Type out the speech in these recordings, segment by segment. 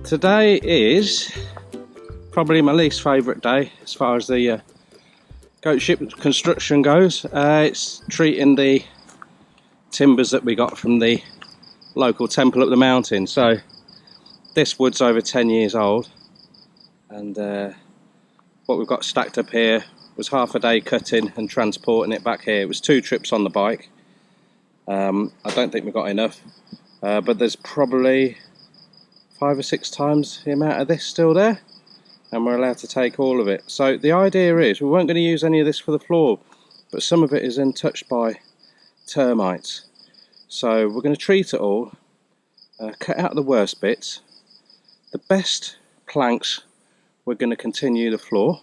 Today is probably my least favourite day as far as the goat ship construction goes. It's treating the timbers that we got from the local temple up the mountain. So this wood's over 10 years old, and what we've got stacked up here was half a day cutting and transporting it back here. It was 2 trips on the bike. I don't think we got enough, but there's probably 5 or 6 times the amount of this still there, and we're allowed to take all of it. So the idea is we weren't going to use any of this for the floor, but some of it is untouched by termites. So we're going to treat it all, cut out the worst bits. The best planks, we're going to continue the floor,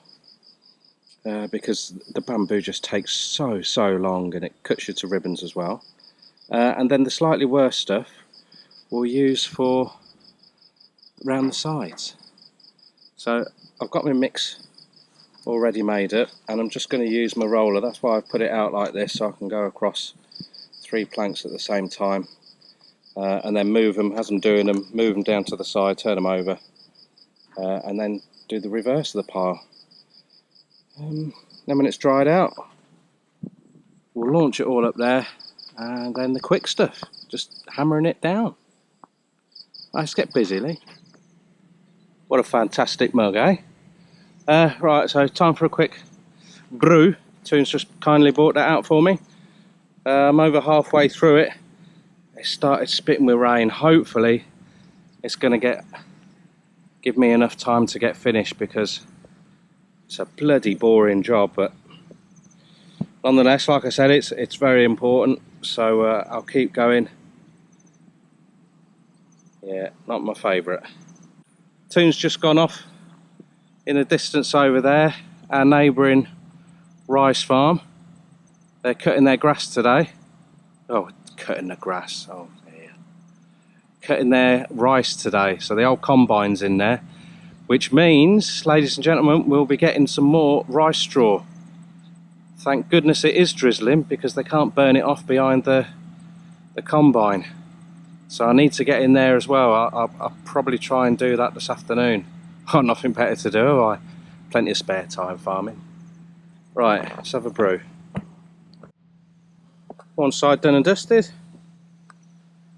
because the bamboo just takes so long and it cuts you to ribbons as well. And then the slightly worse stuff we'll use for around the sides. So I've got my mix already made up, and I'm just going to use my roller. That's why I've put it out like this, so I can go across 3 planks at the same time, and then move them as I'm doing them, move them down to the side, turn them over, and then do the reverse of the pile. Then when it's dried out, we'll launch it all up there, and then the quick stuff, just hammering it down. Let's get busy, Lee. What a fantastic mug, eh? Right, so time for a quick brew. Toon's just kindly brought that out for me. I'm over halfway through it. It started spitting with rain. Hopefully it's going to give me enough time to get finished, because it's a bloody boring job, but nonetheless, like I said, it's very important, so I'll keep going. Yeah, not my favourite. Toon's just gone off in the distance over there, our neighbouring rice farm. They're cutting their grass today. Oh, cutting the grass, oh dear. Cutting their rice today, so the old combine's in there, which means, ladies and gentlemen, we'll be getting some more rice straw. Thank goodness it is drizzling, because they can't burn it off behind the combine. So I need to get in there as well. I'll probably try and do that this afternoon. I've got nothing better to do. Plenty of spare time farming. Right, let's have a brew. One side done and dusted.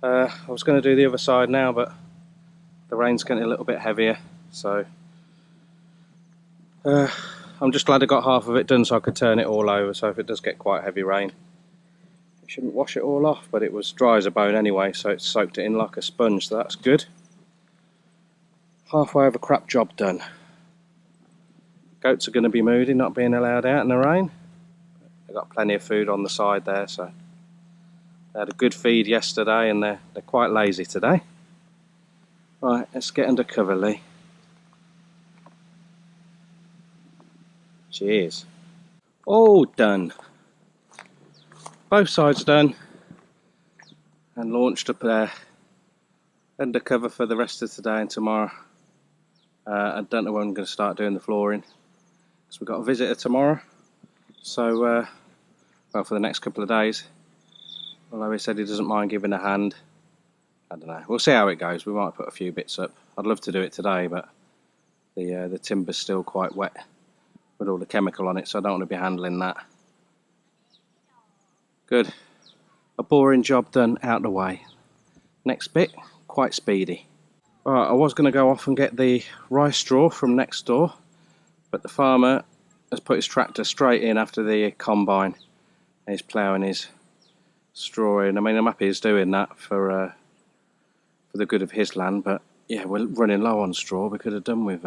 I was going to do the other side now, but the rain's getting a little bit heavier, so I'm just glad I got half of it done so I could turn it all over. So if it does get quite heavy rain, it shouldn't wash it all off, but it was dry as a bone anyway, so it soaked it in like a sponge, so that's good. Halfway of a crap job done. Goats are going to be moody, not being allowed out in the rain. They've got plenty of food on the side there, so they had a good feed yesterday, and they're quite lazy today. Right, let's get under cover, Lee. Cheers. All done. Both sides done, and launched up there under cover for the rest of today and tomorrow. I don't know when I'm going to start doing the flooring, because we've got a visitor tomorrow, so well, for the next couple of days, although he said he doesn't mind giving a hand. I don't know, we'll see how it goes. We might put a few bits up. I'd love to do it today, but the timber's still quite wet with all the chemical on it, so I don't want to be handling that. Good. A boring job done, out of the way. Next bit, quite speedy. Right, I was going to go off and get the rice straw from next door, but the farmer has put his tractor straight in after the combine. He's ploughing his straw in. I mean, I'm happy he's doing that for the good of his land, but yeah, we're running low on straw. We could have done with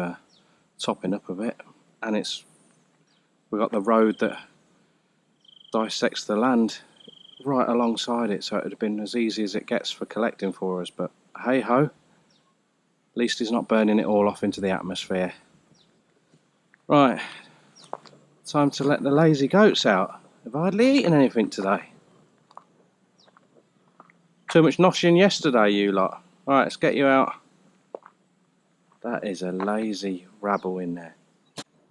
topping up a bit, and we've got the road that dissects the land right alongside it, so it would have been as easy as it gets for collecting for us, but hey ho, at least he's not burning it all off into the atmosphere. Right, time to let the lazy goats out. Have I hardly eaten anything today? Too much noshing yesterday, you lot. Right, let's get you out. That is a lazy rabble in there.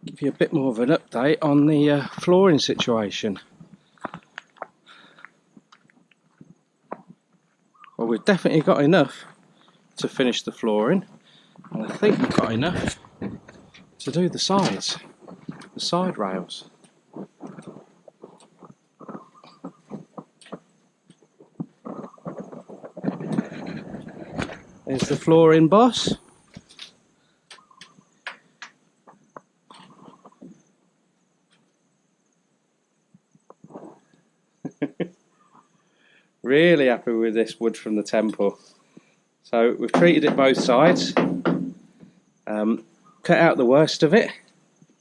Give you a bit more of an update on the flooring situation. Well, we've definitely got enough to finish the flooring. And I think we've got enough to do the sides, the side rails. There's the flooring boss. Really happy with this wood from the temple. So we've treated it both sides, cut out the worst of it,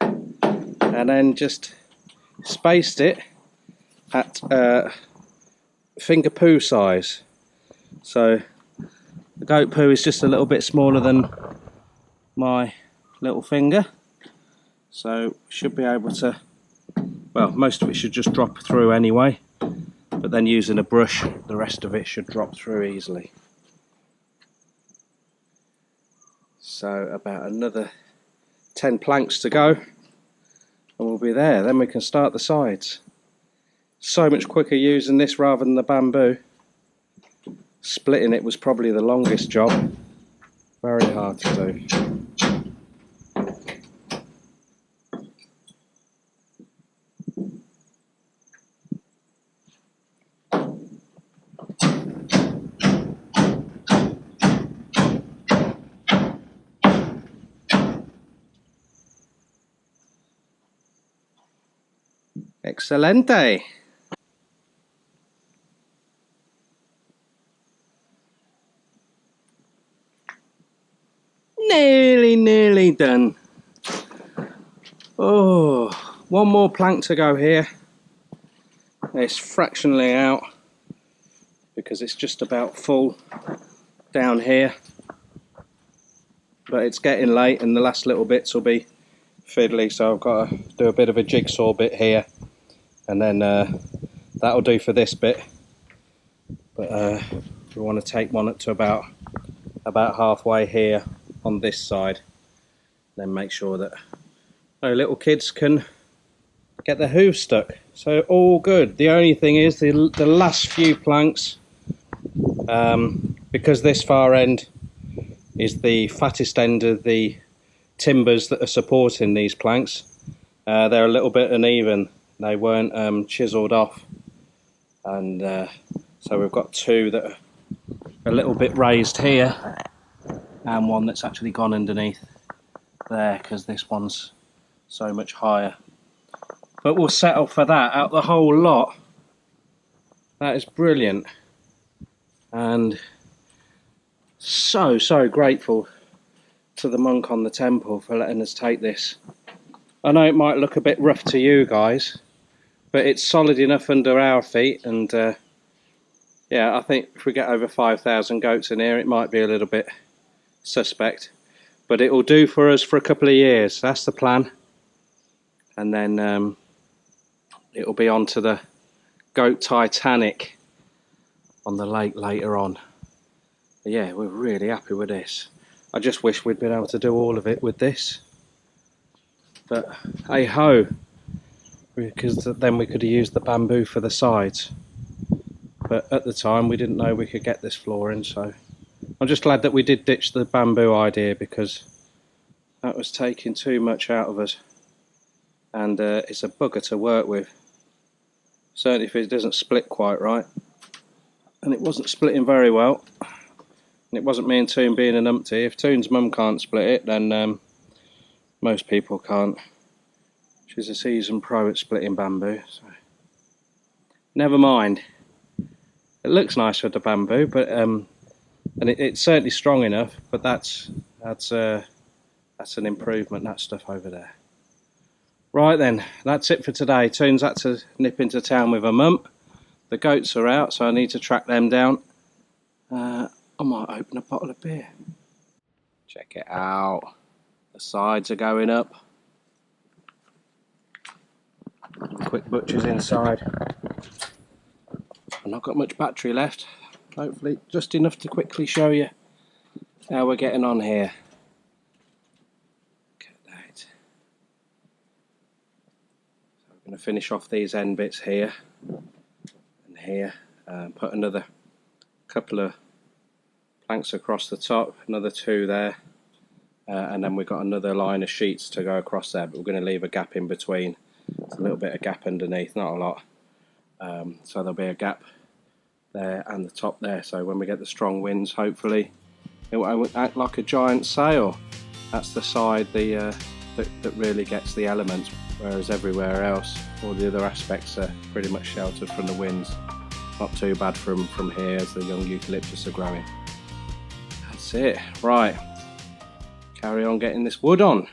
and then just spaced it at finger poo size. So the goat poo is just a little bit smaller than my little finger, so should be able to, well, most of it should just drop through anyway, but then using a brush the rest of it should drop through easily. So about another 10 planks to go and we'll be there. Then we can start the sides. So much quicker using this rather than the bamboo. Splitting it was probably the longest job. Very hard to do. Excelente! Nearly done. Oh, one more plank to go here. It's fractionally out because it's just about full down here, but it's getting late and the last little bits will be fiddly, so I've got to do a bit of a jigsaw bit here, and then that'll do for this bit. But we want to take one up to about halfway here on this side, then make sure that no little kids can get their hooves stuck. So all good. The only thing is the last few planks, because this far end is the fattest end of the timbers that are supporting these planks, they're a little bit uneven. They weren't chiseled off, and so we've got two that are a little bit raised here and one that's actually gone underneath there because this one's so much higher. But we'll settle for that out the whole lot. That is brilliant, and so grateful to the monk on the temple for letting us take this. I know it might look a bit rough to you guys, but it's solid enough under our feet, and yeah, I think if we get over 5,000 goats in here it might be a little bit suspect, but it will do for us for a couple of years. That's the plan, and then it will be on to the goat Titanic on the lake later on. But yeah, we're really happy with this. I just wish we'd been able to do all of it with this, but hey ho, because then we could have used the bamboo for the sides, but at the time we didn't know we could get this flooring, so I'm just glad that we did ditch the bamboo idea, because that was taking too much out of us, and it's a bugger to work with, certainly if it doesn't split quite right. And it wasn't splitting very well, and it wasn't me and Toon being an umpty. If Toon's mum can't split it, then most people can't. She's a seasoned pro at splitting bamboo, so never mind. It looks nice with the bamboo, but and it's certainly strong enough, but that's an improvement, that stuff over there. Right then, that's it for today. Toon's had to nip into town with her mum. The goats are out, so I need to track them down. I might open a bottle of beer. Check it out. The sides are going up. Quick butchers inside. I've not got much battery left. Hopefully just enough to quickly show you how we're getting on here. Look at that. So I'm going to finish off these end bits here and here. Put another couple of planks across the top, another two there, and then we've got another line of sheets to go across there, but we're going to leave a gap in between. It's a little bit of gap underneath, not a lot, so there'll be a gap there and the top there, so when we get the strong winds, hopefully it won't act like a giant sail. That's the side that really gets the elements, whereas everywhere else all the other aspects are pretty much sheltered from the winds. Not too bad from here as the young eucalyptus are growing. That's it. Right, carry on getting this wood on.